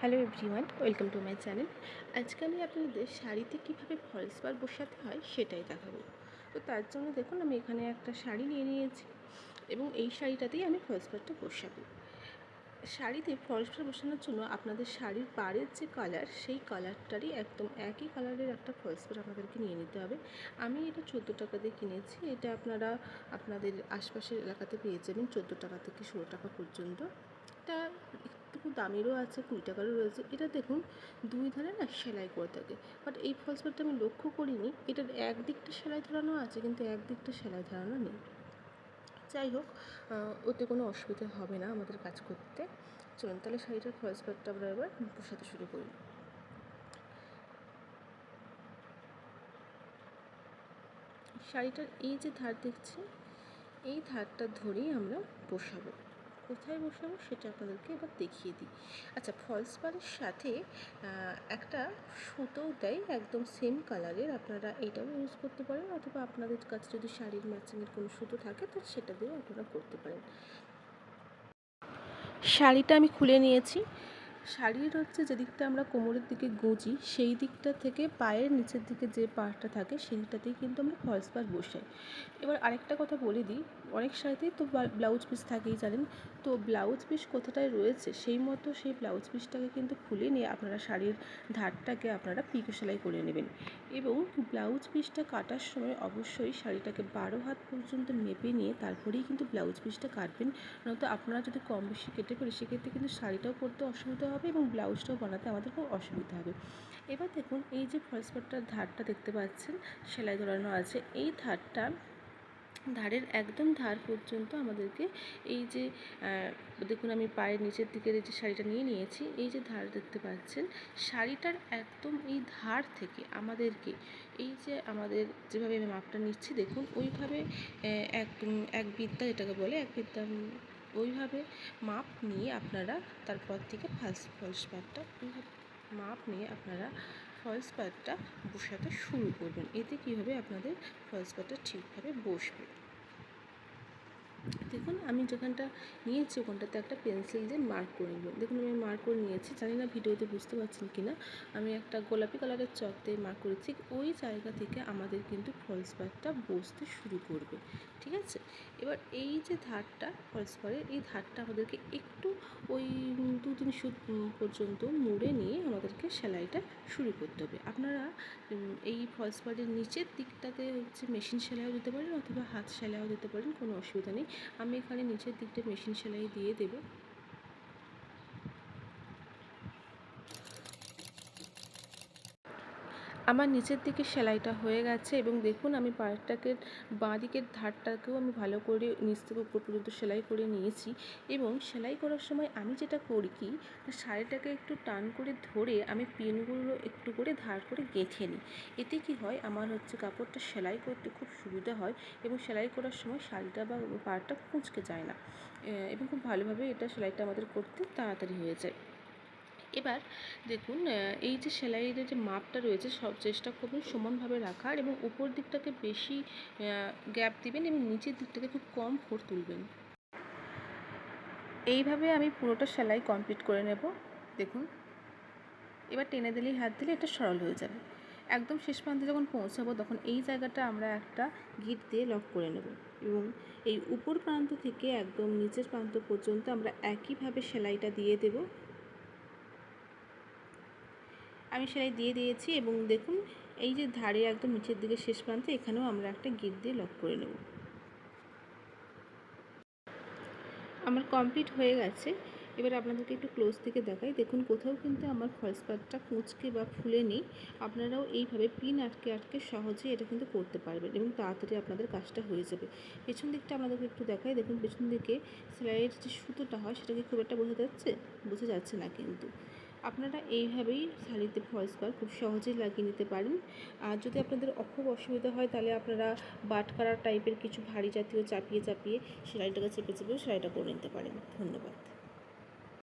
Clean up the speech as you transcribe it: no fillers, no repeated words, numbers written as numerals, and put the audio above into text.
Hello everyone, welcome to my channel. আজকে আমি আপনাদের শাড়িতে কীভাবে ফলস পাড় বসাতে হয় সেটাই দেখাবো। তো তার জন্য দেখুন, আমি এখানে একটা শাড়ি নিয়ে নিয়েছি এবং এই শাড়িটাতেই আমি ফলস পাড়টা বসাবো। শাড়িতে ফলস পাড় বসানোর জন্য আপনাদের শাড়ির পাড়ের যে কালার, সেই কালারটারই একদম একই কালারের একটা ফলস পাড় আপনাদেরকে নিয়ে নিতে হবে। আমি এটা 14 টাকা দিয়ে কিনেছি। এটা আপনারা আপনাদের আশপাশের এলাকাতে পেয়ে যাবেন 14 টাকা থেকে 16 টাকা পর্যন্ত। এটা একটু দামেরও আছে, 20 টাকারও রয়েছে। এটা দেখুন দুই ধারে না সেলাই করে থাকে, বাট এই ফলস পাড়টা আমি লক্ষ্য করিনি। এটার একদিকটা সেলাই ধরানো আছে কিন্তু একদিকটা সেলাই ধরানো নেই। যাই হোক, ওতে কোনো অসুবিধা হবে না আমাদের কাজ করতে। চলুন তাহলে শাড়িটার ফলস পাড়টা আমরা এবার বসাতে শুরু করি। শাড়িটার এই যে ধার দেখছি, এই ধারটা ধরেই আমরা বসাবো। কোথায় বসাবো সেটা আপনাদেরকে এবার দেখিয়ে দিই। আচ্ছা, ফলস পাড়ের সাথে একটা সুতোও দেয় একদম সেম কালারের। আপনারা এটাও ইউজ করতে পারেন, অথবা আপনাদের কাছে যদি শাড়ির ম্যাচিংয়ের কোনো সুতো থাকে তো সেটা দিয়েও আপনারা করতে পারেন। শাড়িটা আমি খুলে নিয়েছি। শাড়ির যেদিকটা আমরা কোমরের দিকে গুঁজি, সেই দিকটা থেকে পায়ের নিচের দিকে যে পাড়টা থাকে সেইটাতেই কিন্তু আমরা ফলস পাড় বসাই। এবার আরেকটা কথা বলে দিই, অনেক শাড়িতেই তো ব্লাউজ পিস থাকেই জানেন। তো ব্লাউজ পিস কোথাটায় রয়েছে সেই মতো সেই ব্লাউজ পিসটাকে কিন্তু খুলে নিয়ে আপনারা শাড়ির ধারটাকে আপনারা পিকো সেলাই করে নেবেন। এবং ব্লাউজ পিসটা কাটার সময় অবশ্যই শাড়িটাকে 12 হাত পর্যন্ত মেপে নিয়ে তারপরেই কিন্তু ব্লাউজ পিসটা কাটবেন। নয়তো আপনারা যদি কম বেশি কেটে ফেলে সেক্ষেত্রে কিন্তু শাড়িটাও পরতে অসুবিধা হবে এবং ব্লাউজটাও বানাতে আমাদের খুব অসুবিধা হবে। এবার দেখুন, এই যে ফলস পাড়টার ধারটা দেখতে পাচ্ছেন সেলাই ধরানো আছে, এই ধারের একদম ধার পর্যন্ত আমাদেরকে এই যে দেখুন, আমি পায়ের নিচের দিকের এই যে শাড়িটা নিয়ে নিয়েছি, এই যে ধার দেখতে পাচ্ছেন, শাড়িটার একদম এই ধার থেকে আমাদেরকে এই যে আমাদের যেভাবে আমি মাপটা নিচ্ছি দেখুন, ওইভাবে এক এক বিদ্যা যেটাকে বলে এক বিদ্যা, ওইভাবে মাপ নিয়ে আপনারা তারপর থেকে ফলস পাড়টা ওইভাবে মাপ নিয়ে আপনারা ফলস পাড়টা বসাতে শুরু করবেন। এতে কী হবে, আপনাদের ফলস পাড়টা ঠিকভাবে বসবে। দেখুন, আমি যেখানটা নিয়েছি ওখানটাতে একটা পেন্সিল দিয়ে মার্ক করে নেব। দেখুন, আমি মার্ক করে নিয়েছি, জানি না ভিডিওতে বুঝতে পারছেন কি না। আমি একটা গোলাপি কালারের চক দিয়ে মার্ক করেছি। ওই জায়গা থেকে আমাদের কিন্তু ফলস পাড়টা বসতে শুরু করবে, ঠিক আছে? এবার এই যে ধারটা ফলস পাড়ের, এই ধারটা আমাদেরকে একটু ওই 2-3 সুত পর্যন্ত মুড়ে নিয়ে আমাদেরকে সেলাইটা শুরু করতে হবে। আপনারা এই ফলস পাড়ের নিচের দিকটাতে মেশিন সেলাইও দিতে পারেন অথবা হাত সেলাইও দিতে পারেন, কোনো অসুবিধা নেই। আমি এখানে নিচের দিকটা মেশিন সেলাই দিয়ে দেব। আমার নিচের দিকে সেলাইটা হয়ে গেছে এবং দেখুন, আমি পাড়টাকে বাঁ দিকের ধারটাকেও আমি ভালো করে নিচ থেকে উপর পর্যন্ত সেলাই করে নিয়েছি। এবং সেলাই করার সময় আমি যেটা করি কি, শাড়িটাকে একটু টান করে ধরে আমি পিনগুলো একটু করে ধার করে গেঁথে নিই। এতে কি হয়, আমার কাপড়টা সেলাই করতে খুব সুবিধা হয় এবং সেলাই করার সময় শাড়িটা বা পাড়টা কুঁচকে যায় না এবং খুব ভালোভাবে এটা সেলাইটা আমাদের করতে তাড়াতাড়ি হয়ে যায়। এবার দেখুন, এই যে সেলাইয়ের যে মাপটা রয়েছে সব চেষ্টা করবেন সমানভাবে রাখার এবং উপর দিকটাকে বেশি গ্যাপ দিবেন এবং নিচের দিকটাকে খুব কম ফোঁড় তুলবেন। এইভাবে আমি পুরোটা সেলাই কমপ্লিট করে নেব। দেখুন, এবার টেনে দিলেই হাত দিলে এটা সরল হয়ে যাবে। একদম শেষ প্রান্তে যখন পৌঁছাবো তখন এই জায়গাটা আমরা একটা গিট দিয়ে লক করে নেব এবং এই উপর প্রান্ত থেকে একদম নিচের প্রান্ত পর্যন্ত আমরা একইভাবে সেলাইটা দিয়ে দেব। আমি সেলাই দিয়ে দিয়েছি এবং দেখুন, এই যে ধারে একদম নিচের দিকে শেষ প্রান্তে এখানেও আমরা একটা গিট দিয়ে লক করে নেব। আমার কমপ্লিট হয়ে গেছে। এবার আপনাদেরকে একটু ক্লোজ থেকে দেখাই। দেখুন, কোথাও কিন্তু আমার ফলস পাড়টা কুঁচকে বা ফুলে নেই। আপনারাও এইভাবে পিন আটকে আটকে সহজে এটা কিন্তু করতে পারবেন এবং তাড়াতাড়ি আপনাদের কাজটা হয়ে যাবে। পেছন দিকটা আপনাদেরকে একটু দেখাই। দেখুন, পেছন দিকে সেলাইয়ের যে সুতোটা হয় সেটাকে খুব একটা বোঝা যাচ্ছে না কিন্তু আপনারা এইভাবেই শাড়িতে ফলস পাড় খুব সহজেই লাগিয়ে নিতে পারেন। আর যদি আপনাদের খুব অসুবিধা হয় তাহলে আপনারা বাটখারা টাইপের কিছু ভারী জাতীয় চাপিয়ে চাপিয়ে সেলাইটাকে চেপে চেপেও সেলাইটা করে নিতে পারেন। ধন্যবাদ।